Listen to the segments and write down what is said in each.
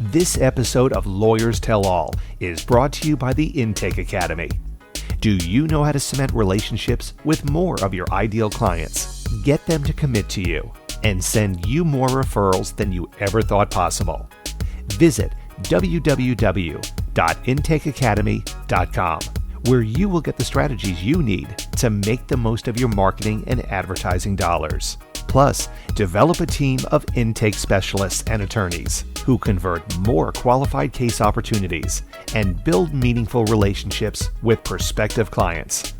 This episode of Lawyers Tell All is brought to you by the Intake Academy. Do you know how to cement relationships with more of your ideal clients, get them to commit to you, and send you more referrals than you ever thought possible? Visit www.intakeacademy.com, where you will get the strategies you need to make the most of your marketing and advertising dollars. Plus, develop a team of intake specialists and attorneys who convert more qualified case opportunities and build meaningful relationships with prospective clients.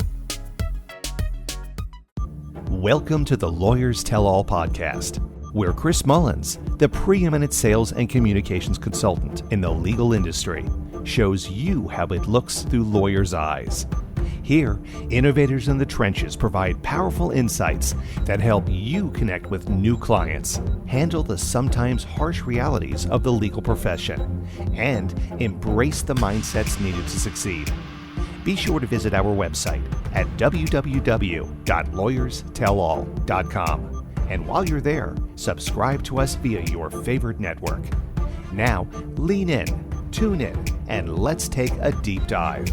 Welcome to the Lawyers Tell All podcast, where Chris Mullins, the preeminent sales and communications consultant in the legal industry, shows you how it looks through lawyers' eyes. Here, innovators in the trenches provide powerful insights that help you connect with new clients, handle the sometimes harsh realities of the legal profession, and embrace the mindsets needed to succeed. Be sure to visit our website at www.lawyerstellall.com. And while you're there, subscribe to us via your favorite network. Now, lean in, tune in, and let's take a deep dive.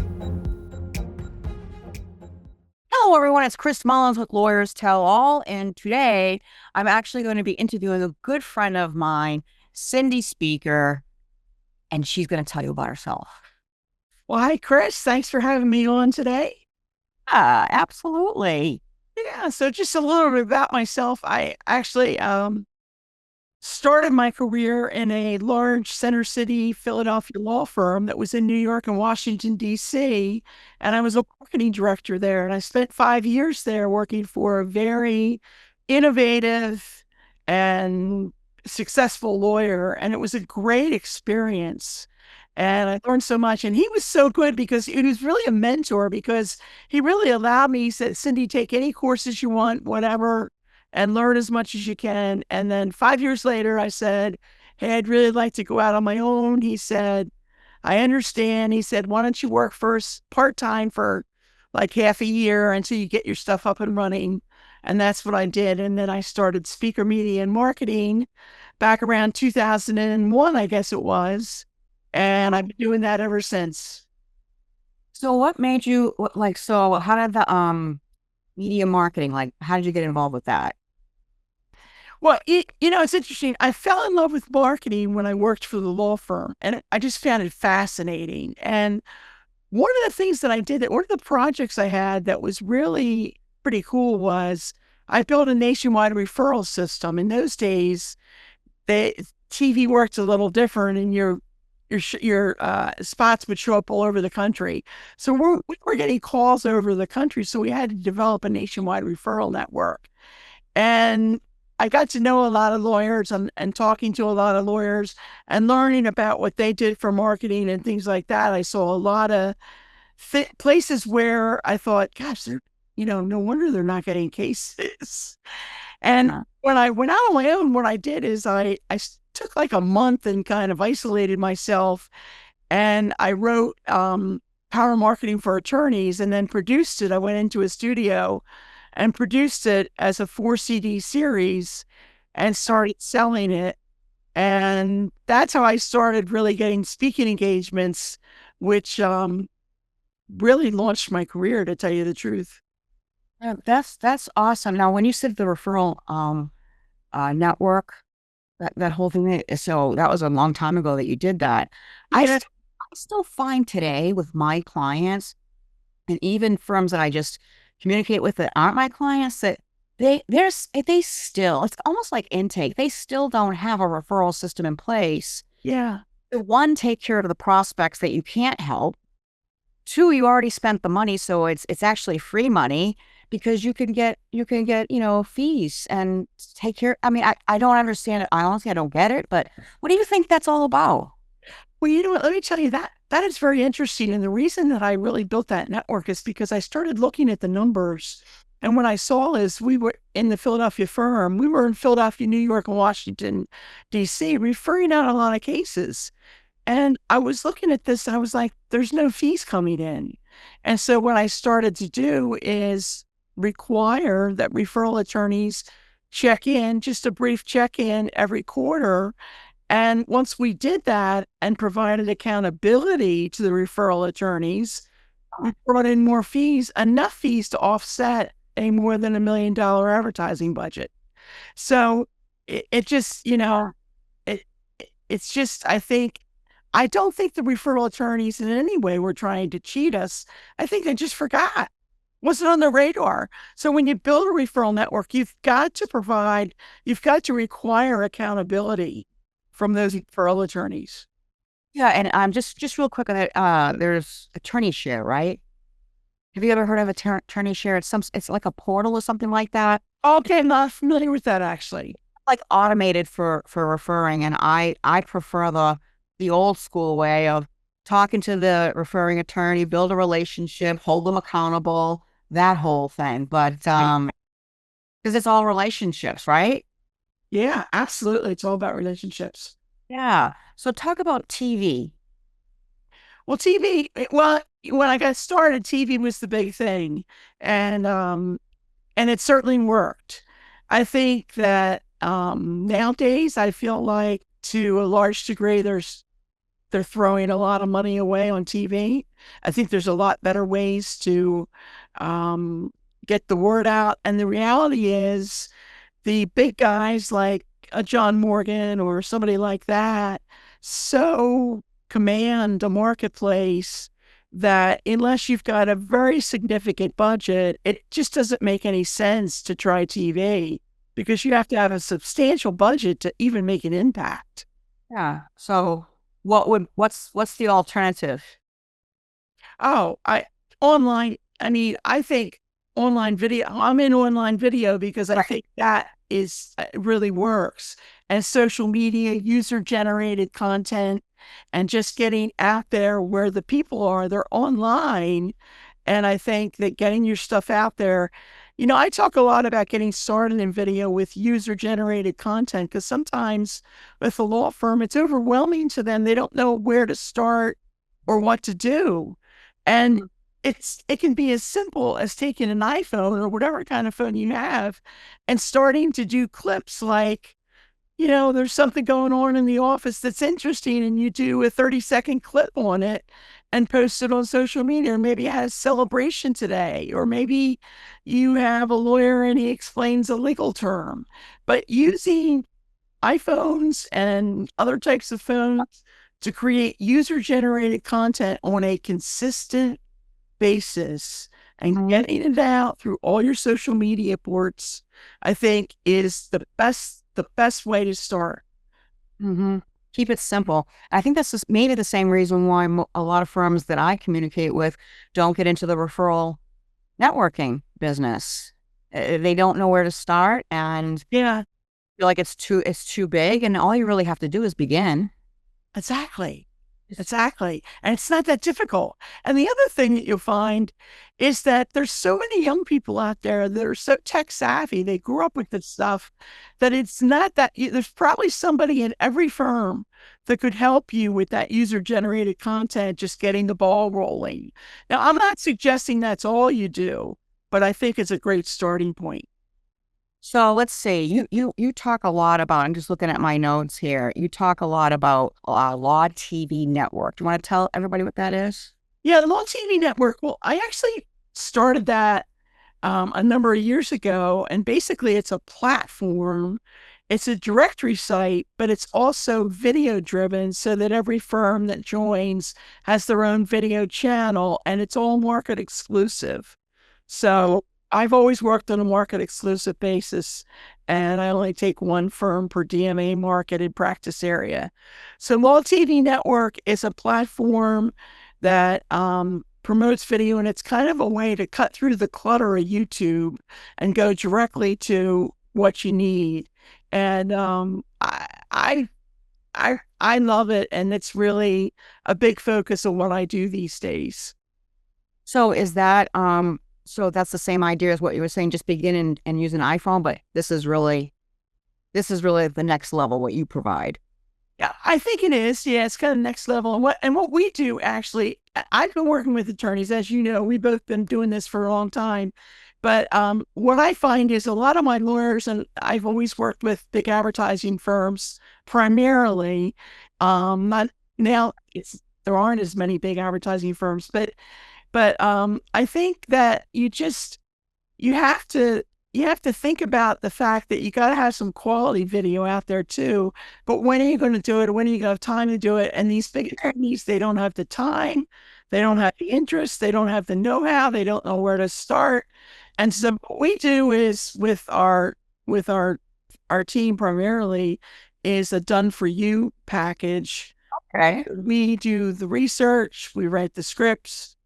Hello, everyone. It's Chris Mullins with Lawyers Tell All, and today I'm actually going to be interviewing a good friend of mine, Cindy Speaker, and she's going to tell you about herself. Well, hi, Chris. Thanks for having me on today. Absolutely. Yeah, so just a little bit about myself. I actually started my career in a large center city Philadelphia law firm that was in New York and Washington, D.C., and I was a marketing director there. And I spent 5 years there working for a very innovative and successful lawyer, and it was a great experience. And I learned so much. And he was so good because he was really a mentor, because he really allowed me. He said, Cindy, take any courses you want, whatever, and learn as much as you can. And then 5 years later, I said, hey, I'd really like to go out on my own. He said, I understand. He said, why don't you work first part-time for like half a year until you get your stuff up and running? And that's what I did. And then I started Speaker Media and Marketing back around 2001, I guess it was. And I've been doing that ever since. So what made you, how did the media marketing, how did you get involved with that? Well, it's interesting. I fell in love with marketing when I worked for the law firm, and I just found it fascinating. And one of the things that I did, one of the projects I had that was really pretty cool was I built a nationwide referral system. In those days, the TV worked a little different, and your spots would show up all over the country. So we were getting calls over the country, so we had to develop a nationwide referral network. And I got to know a lot of lawyers and talking to a lot of lawyers and learning about what they did for marketing and things like that. I saw a lot of places where I thought, gosh, no wonder they're not getting cases. And when I went out on my own, what I did is I took like a month and kind of isolated myself, and I wrote Power Marketing for Attorneys and then produced it. I went into a studio and produced it as a 4 CD series and started selling it. And that's how I started really getting speaking engagements, which really launched my career, to tell you the truth. Yeah, that's awesome. Now, when you said the referral network, that whole thing, so that was a long time ago that you did that. I still find today with my clients, and even firms that I just communicate with that aren't my clients, that they still, it's almost like intake. They still don't have a referral system in place. Yeah. One, take care of the prospects that you can't help. Two, you already spent the money, so it's actually free money, because you can get fees and take care. I mean, I don't understand it. Honestly, I don't get it. But what do you think that's all about? Well, you know what? Let me tell you, that is very interesting. And the reason that I really built that network is because I started looking at the numbers. And what I saw is we were in the Philadelphia firm. We were in Philadelphia, New York, and Washington, D.C., referring out a lot of cases. And I was looking at this and I was like, there's no fees coming in. And so what I started to do is require that referral attorneys check in, just a brief check-in every quarter, And once we did that and provided accountability to the referral attorneys, we brought in more fees, enough fees to offset a more than $1 million advertising budget. So it just, it it's just, I don't think the referral attorneys in any way were trying to cheat us. I think they just forgot. Wasn't on the radar. So when you build a referral network, you've got to require accountability from those referral attorneys. Yeah, and just real quick on that, there's attorney share, right? Have you ever heard of attorney share? It's like a portal or something like that. Okay, I'm not familiar with that actually. Like automated for referring, and I prefer the old school way of talking to the referring attorney, build a relationship, hold them accountable, that whole thing. But because it's all relationships, right? Yeah, absolutely. It's all about relationships. Yeah. So talk about TV. Well, TV, when I got started, TV was the big thing. And it certainly worked. I think that nowadays I feel like to a large degree they're throwing a lot of money away on TV. I think there's a lot better ways to get the word out. And the reality is the big guys like a John Morgan or somebody like that so command a marketplace that unless you've got a very significant budget, it just doesn't make any sense to try TV because you have to have a substantial budget to even make an impact. Yeah. So what's the alternative? Online. I mean, I think online video, I'm in online video because I think that really works. And social media, user generated content, and just getting out there where the people are, they're online. And I think that getting your stuff out there, I talk a lot about getting started in video with user generated content because sometimes with a law firm, it's overwhelming to them. They don't know where to start or what to do. And it can be as simple as taking an iPhone or whatever kind of phone you have and starting to do clips like, there's something going on in the office that's interesting and you do a 30-second clip on it and post it on social media. Or maybe it has celebration today, or maybe you have a lawyer and he explains a legal term. But using iPhones and other types of phones to create user-generated content on a consistent basis and getting it out through all your social media ports, I think is the best way to start. Mm-hmm. Keep it simple. I think that's just maybe the same reason why a lot of firms that I communicate with don't get into the referral networking business. They don't know where to start and Yeah, feel like it's too big, and all you really have to do is begin. exactly. Exactly. And it's not that difficult. And the other thing that you'll find is that there's so many young people out there that are so tech savvy. They grew up with this stuff that it's not that there's probably somebody in every firm that could help you with that user generated content, just getting the ball rolling. Now, I'm not suggesting that's all you do, but I think it's a great starting point. So let's see. You talk a lot about. I'm just looking at my notes here. You talk a lot about Law TV Network. Do you want to tell everybody what that is? Yeah, the Law TV Network. Well, I actually started that a number of years ago, and basically it's a platform. It's a directory site, but it's also video driven so that every firm that joins has their own video channel, and it's all market exclusive. So I've always worked on a market exclusive basis, and I only take one firm per DMA marketed practice area. So Law TV Network is a platform that promotes video, and it's kind of a way to cut through the clutter of YouTube and go directly to what you need. And I love it, and it's really a big focus of what I do these days. So is that so that's the same idea as what you were saying, just begin and use an iPhone, but this is really the next level, what you provide. Yeah, I think it is. Yeah, it's kind of next level. And what we do actually, I've been working with attorneys, as you know, we've both been doing this for a long time. But what I find is a lot of my lawyers, and I've always worked with big advertising firms primarily. Not now, there aren't as many big advertising firms, but I think that you have to think about the fact that you got to have some quality video out there too. But when are you going to do it? When are you going to have time to do it? And these big attorneys, they don't have the time, they don't have the interest, they don't have the know-how, they don't know where to start. And so what we do is with our team primarily is a done for you package. Okay. We do the research, we write the scripts.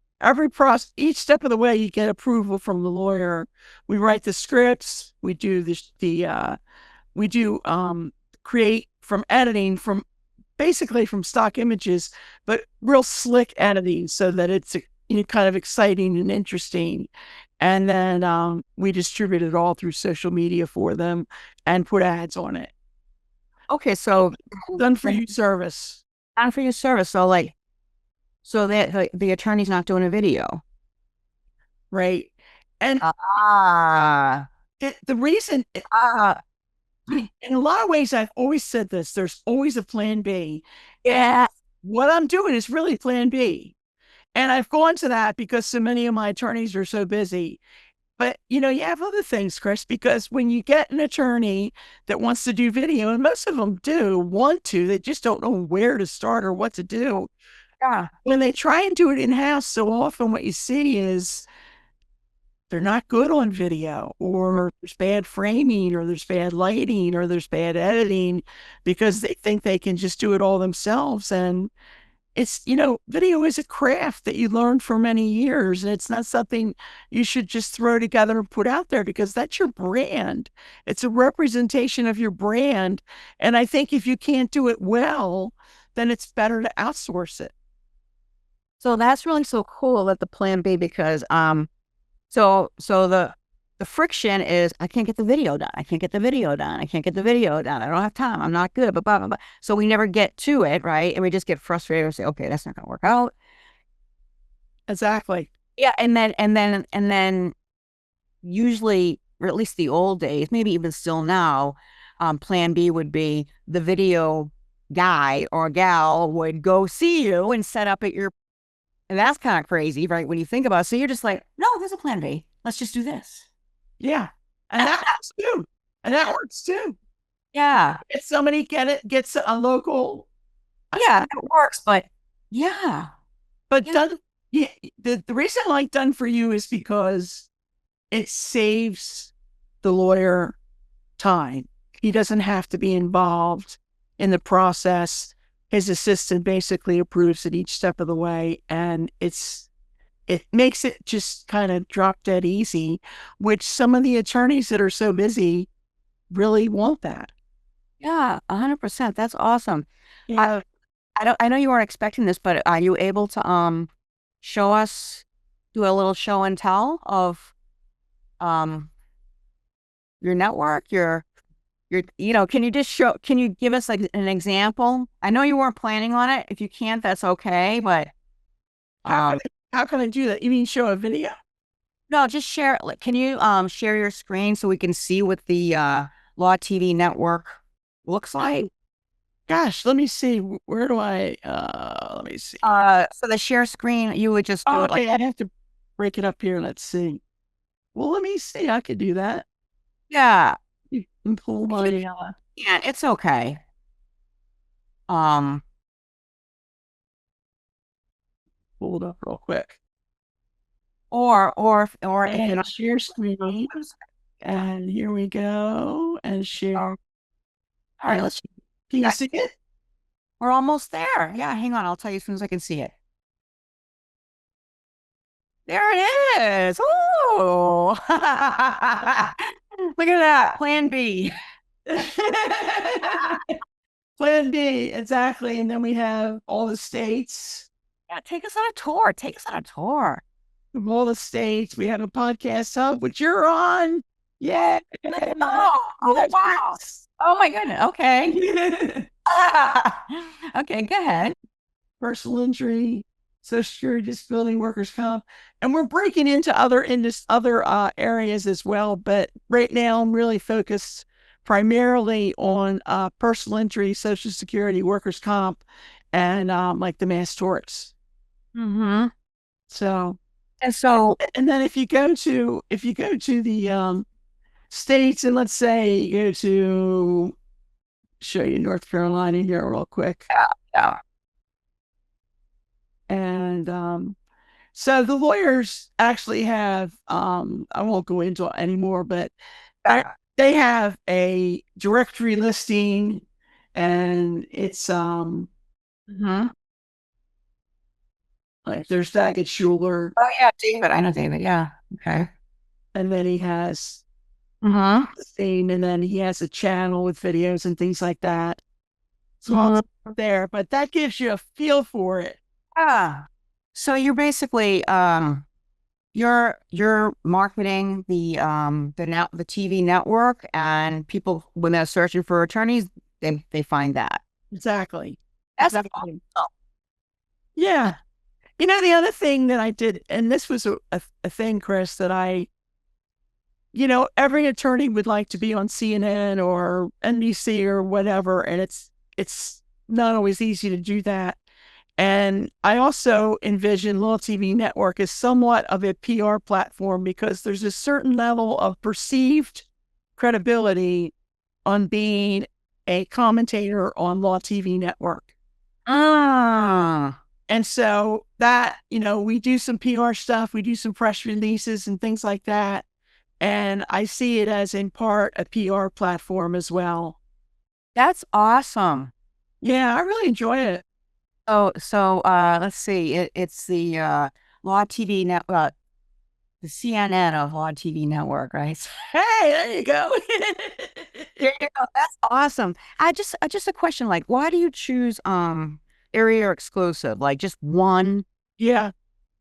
Each step of the way, you get approval from the lawyer. We write the scripts. We do create from editing basically from stock images, but real slick editing so that it's kind of exciting and interesting. And then we distribute it all through social media for them and put ads on it. Okay, so Done for you service. done for your service. So that the attorney's not doing a video. Right. And the reason, in a lot of ways, I've always said this, there's always a plan B. Yeah. What I'm doing is really plan B. And I've gone to that because so many of my attorneys are so busy. But, you have other things, Chris, because when you get an attorney that wants to do video, and most of them do want to, they just don't know where to start or what to do. Yeah. When they try and do it in-house, so often what you see is they're not good on video, or there's bad framing, or there's bad lighting, or there's bad editing because they think they can just do it all themselves. And it's, video is a craft that you learn for many years, and it's not something you should just throw together and put out there because that's your brand. It's a representation of your brand. And I think if you can't do it well, then it's better to outsource it. So that's really so cool that the plan B, because so the friction is I can't get the video done. I can't get the video done. I can't get the video done. I don't have time. I'm not good. But blah, blah, blah. So we never get to it, right? And we just get frustrated and say, okay, that's not going to work out. Exactly. Yeah, and then usually, or at least the old days, maybe even still now, plan B would be the video guy or gal would go see you and set up at your. And that's kind of crazy, right? When you think about it. So you're just like, no, there's a plan B. Let's just do this. Yeah. And that works too. And that works too. Yeah. If somebody gets a local. Yeah, it works. But yeah. But done. Yeah. The reason I like done for you is because it saves the lawyer time. He doesn't have to be involved in the process. His assistant basically approves it each step of the way, and it makes it just kind of drop dead easy, which some of the attorneys that are so busy really want that. Yeah, 100%. That's awesome. Yeah. I know you weren't expecting this, but are you able to show us, do a little show and tell of your network, can you give us like an example? I know you weren't planning on it. If you can't, that's okay. But how can I do that? You mean show a video? No, just share. Can you share your screen so we can see what the Law TV network looks like? Gosh, let me see. Where do I? Let me see. So the share screen, you would just do it okay, I'd have to break it up here. Let's see. Well, let me see. I could do that. Yeah. And pull my. Yeah, it's okay. Pull it up real quick. Or and share screen. And here we go. And share. All right, let's. Can you see it? We're almost there. Yeah, hang on. I'll tell you as soon as I can see it. There it is. Oh, look at that. Plan B. Plan B, exactly. And then we have all the states. Yeah, take us on a tour. Of all the states. We have a podcast hub, which you're on. Yeah. Oh, wow. Oh my goodness. Okay. Okay, go ahead. Personal injury, Social Security, disability, workers' comp, and we're breaking into other areas as well. But right now, I'm really focused primarily on personal injury, Social Security, workers' comp, and like the mass torts. Mm-hmm. So, And so, and then if you go to the states, and let's say you go to show you North Carolina here real quick. yeah. And so the lawyers actually have, I won't go into it anymore, but they have a directory listing, and it's Mm-hmm. like there's Daggett Schuler, Oh yeah, David. I know David. Yeah. Okay. and then he has Mm-hmm. the thing, and then he has a channel with videos and things like that. So Mhm. it's there, but that gives you a feel for it. Yeah. So you're basically you're marketing the TV network, and people when they're searching for attorneys, they find that. Exactly. That's Exactly. awesome. Yeah. You know, the other thing that I did, and this was a thing, Chris, that every attorney would like to be on CNN or NBC or whatever, and it's not always easy to do that. And I also envision Law TV Network as somewhat of a PR platform because there's a certain level of perceived credibility on being a commentator on Law TV Network. Ah. And so that, we do some PR stuff, we do some press releases and things like that. And I see it as in part a PR platform as well. That's awesome. Yeah, I really enjoy it. So let's see. It's the Law TV network, the CNN of Law TV Network, right? Hey, there you go. There you go. That's awesome. I just a question, like, why do you choose area exclusive? Like just one? Yeah.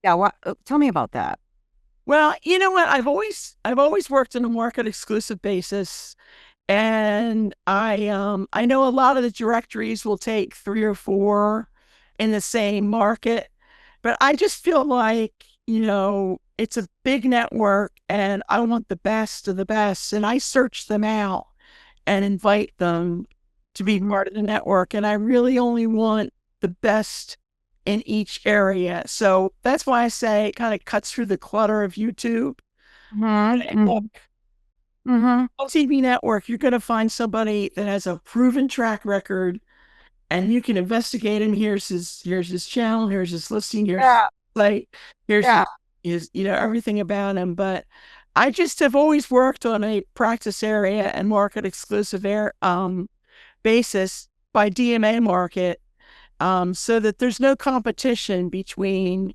Yeah, what tell me about that. Well, you know what? I've always worked on a market exclusive basis. And I know a lot of the directories will take 3 or 4 in the same market, but I just feel like, it's a big network and I want the best of the best. And I search them out and invite them to be part of the network. And I really only want the best in each area. So that's why I say it kind of cuts through the clutter of YouTube. Mm-hmm. Mm-hmm. On TV network, you're going to find somebody that has a proven track record, and you can investigate him. Here's his channel, here's his listing, here's Yeah. like here's Yeah. his everything about him. But I just have always worked on a practice area and market exclusive basis by DMA market, so that there's no competition between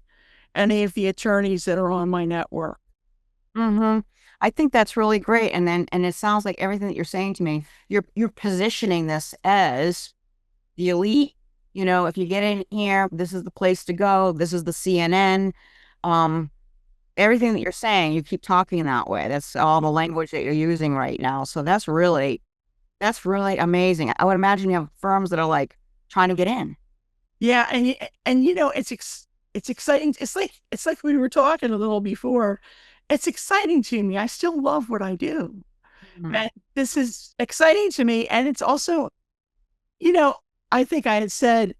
any of the attorneys that are on my network. Mm-hmm. I think that's really great. And it sounds like everything that you're saying to me, you're positioning this as the elite. If you get in here, this is the place to go. This is the CNN. Um, Everything that you're saying, you keep talking that way. That's all the language that you're using right now. So that's really amazing. I would imagine you have firms that are like trying to get in. Yeah, and it's exciting. It's like we were talking a little before. It's exciting to me. I still love what I do, Mhm. and this is exciting to me. And it's also, you know, I think I had said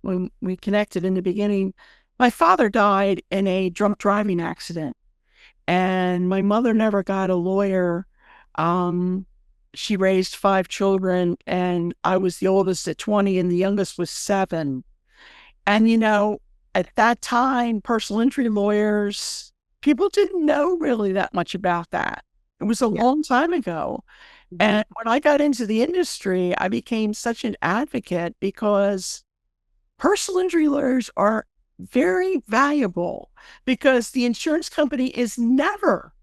when we connected in the beginning, my father died in a drunk driving accident, and my mother never got a lawyer. Um, she raised 5 children, and I was the oldest at 20, and the youngest was 7. And, at that time, personal injury lawyers, people didn't know really that much about that. It was a Yeah. long time ago. And when I got into the industry, I became such an advocate because personal injury lawyers are very valuable because the insurance company is never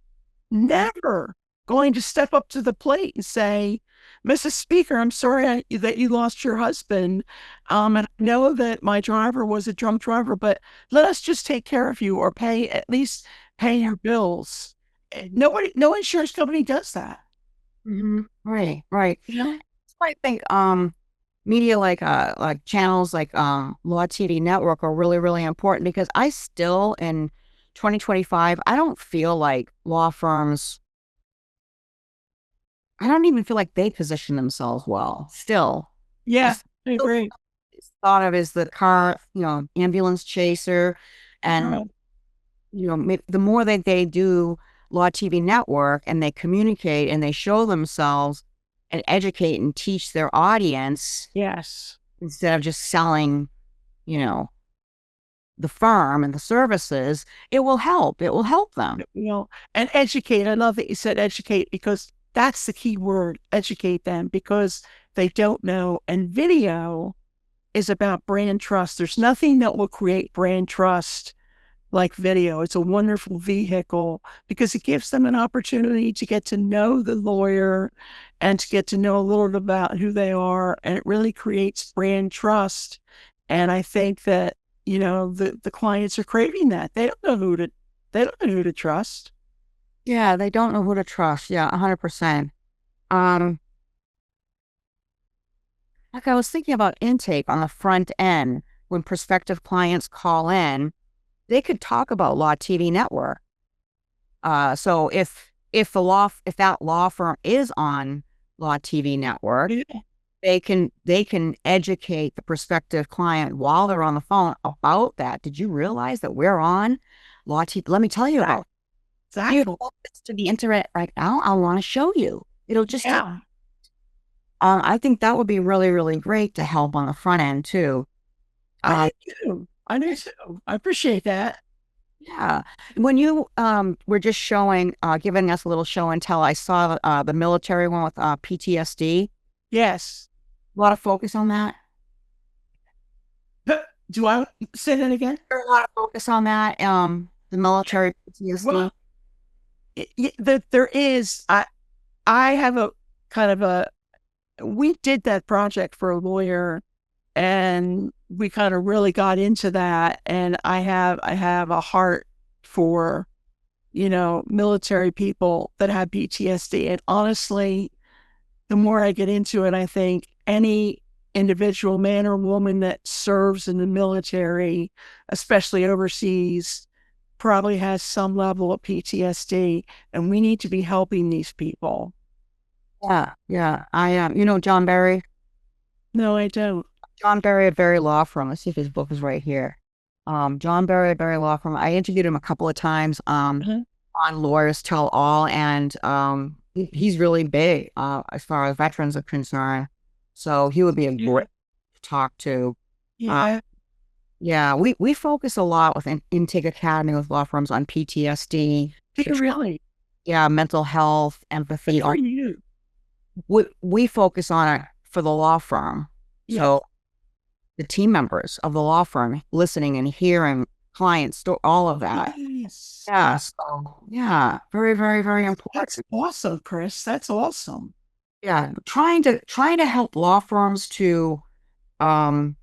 going to step up to the plate and say, Mrs. Speaker, I'm sorry that you lost your husband. And I know that my driver was a drunk driver, but let us just take care of you or at least pay your bills. No insurance company does that. Mhm. Right, right. You know? So I think media like channels like Law TV Network are really, really important because I still in 2025, I don't feel like law firms, I don't even feel like they position themselves well. Still, I Yeah, I still agree. thought of as the car, ambulance chaser, and Uh, the more that they do Law TV Network and they communicate and they show themselves and educate and teach their audience yes. instead of just selling, you know, the firm and the services, it will help. It will help them. And educate. I love that you said educate because that's the key word, educate them because they don't know. And video is about brand trust. There's nothing that will create brand trust like video. It's a wonderful vehicle because it gives them an opportunity to get to know the lawyer and to get to know a little bit about who they are. And it really creates brand trust. And I think that, the clients are craving that. They don't know who to trust. Yeah, they don't know who to trust. Yeah, 100%. Um, like I was thinking about intake on the front end when prospective clients call in, they could talk about Law TV Network. So if that law firm is on Law TV Network, Yeah. they can educate the prospective client while they're on the phone about that. Did you realize that we're on Law TV? Let me tell you about. You Exactly. have access to the internet right now. I want to show you. It'll just take. Yeah. I think that would be really, really great to help on the front end too. I do. I do too. I appreciate that. Yeah. When you were just giving us a little show and tell, I saw the military one with PTSD. Yes. A lot of focus on that. Do I say that again? There's a lot of focus on that. The military PTSD. Well, there is. I have a kind of a. We did that project for a lawyer, and we kind of really got into that. And I have a heart for military people that have PTSD. And honestly, the more I get into it, I think any individual man or woman that serves in the military, especially overseas, probably has some level of PTSD, and we need to be helping these people. Yeah, yeah. I am. John Barry. No, I don't. John Barry at Barry Law Firm. Let's see if his book is right here. John Barry at Barry Law Firm. I interviewed him a couple of times Mhm. on Lawyers Tell All, and he's really big as far as veterans are concerned. So he would be a great to talk to. Uh, Yeah, yeah, we focus a lot with Intake Academy with law firms on PTSD. really. Yeah, mental health, empathy. Good for you. We focus on it for the law firm. Yeah. So the team members of the law firm listening and hearing clients, all of that. Yes. Yeah. So yeah, very, very, very important. That's awesome, Chris. That's awesome. Yeah. Trying to help law firms to um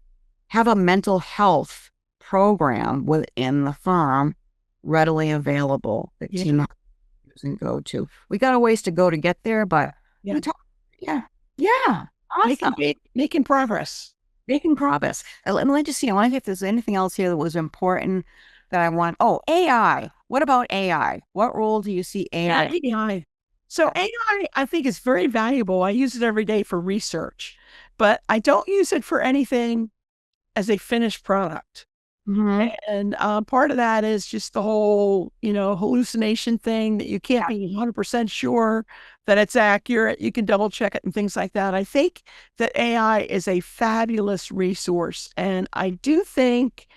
have a mental health program within the firm readily available that Yeah. team members can go to. We got a ways to go to get there, but Yeah. yeah. Yeah. Awesome. Making progress. Making progress. Let me just see. I want to see if there's anything else here that was important that I want. Oh, AI. What about AI? What role do you see AI? AI. So AI, I think is very valuable. I use it every day for research, but I don't use it for anything as a finished product. Mhm. And part of that is just the whole, hallucination thing that you can't be 100% sure that it's accurate. You can double check it and things like that. I think that AI is a fabulous resource. And I do think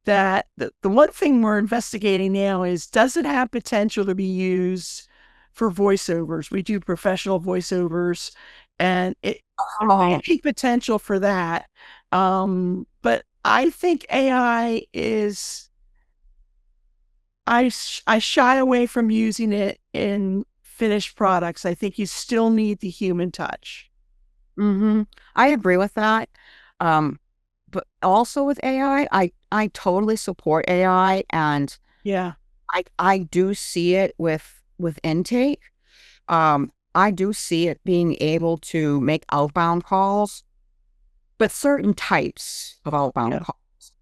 that the one thing we're investigating now is, does it have potential to be used for voiceovers? We do professional voiceovers, and it Oh, big potential for that. But I think AI is, I shy away from using it in finished products. I think you still need the human touch. I agree with that. Um, but also with AI, I totally support AI, and Yeah. I do see it with intake. I do see it being able to make outbound calls but certain types of outbound Yeah. calls,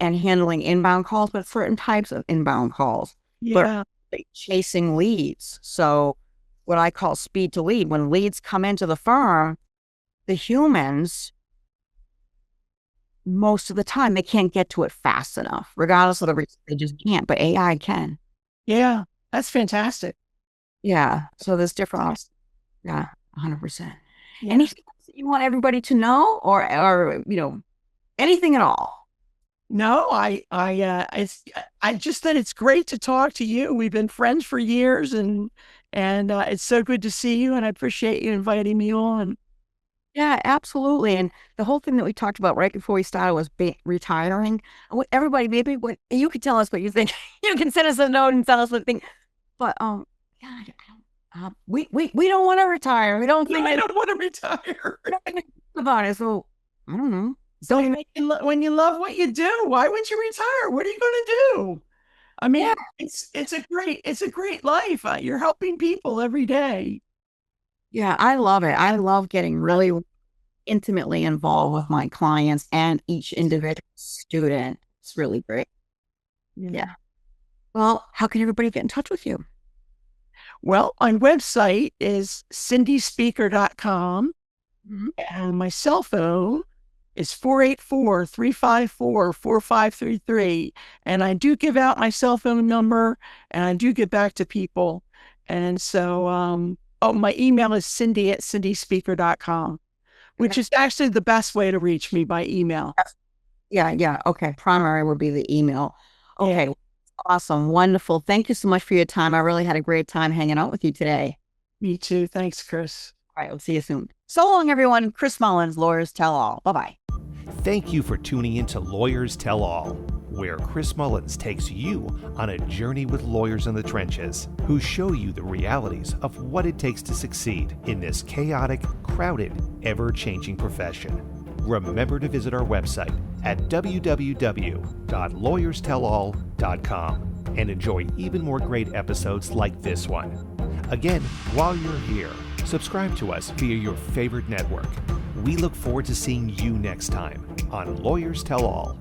and handling inbound calls, but certain types of inbound calls, but Yeah. like chasing leads. So what I call speed to lead, when leads come into the firm, the humans, most of the time, they can't get to it fast enough, regardless of the reason, they just can't, but AI can. Yeah. That's fantastic. Yeah. So there's different, yeah, 100%. Yeah. Anything else that you want everybody to know, or anything at all? No, I just that it's great to talk to you. We've been friends for years, and it's so good to see you, and I appreciate you inviting me on. Yeah, absolutely. And the whole thing that we talked about right before we started was retiring. Everybody, maybe what you could tell us what you think. You can send us a note and tell us what you think. But yeah, we don't want to retire. We don't No, think I don't want to retire. about it. So I don't know. So Don't when you love what you do, why wouldn't you retire? What are you going to do? I mean, yeah, it's a great life. You're helping people every day. yeah, I love it. I love getting really intimately involved with my clients and each individual student. It's really great. Yeah. Well, how can everybody get in touch with you? Well, my website is cindyspeaker.com, Mhm. and my cell phone is 484-354-4533. And I do give out my cell phone number, and I do get back to people. And so, my email is cindy@cindyspeaker.com, which is actually the best way to reach me, by email. Yeah, yeah. Okay. Primary would be the email. Okay. Yeah. Awesome. Wonderful. Thank you so much for your time. I really had a great time hanging out with you today. Me too. Thanks, Chris. All right. We'll see you soon. So long, everyone. Chris Mullins, Lawyers Tell All. Bye-bye. Thank you for tuning in to Lawyers Tell All, where Chris Mullins takes you on a journey with lawyers in the trenches who show you the realities of what it takes to succeed in this chaotic, crowded, ever-changing profession. Remember to visit our website at www.lawyerstellall.com and enjoy even more great episodes like this one. Again, while you're here, subscribe to us via your favorite network. We look forward to seeing you next time on Lawyers Tell All.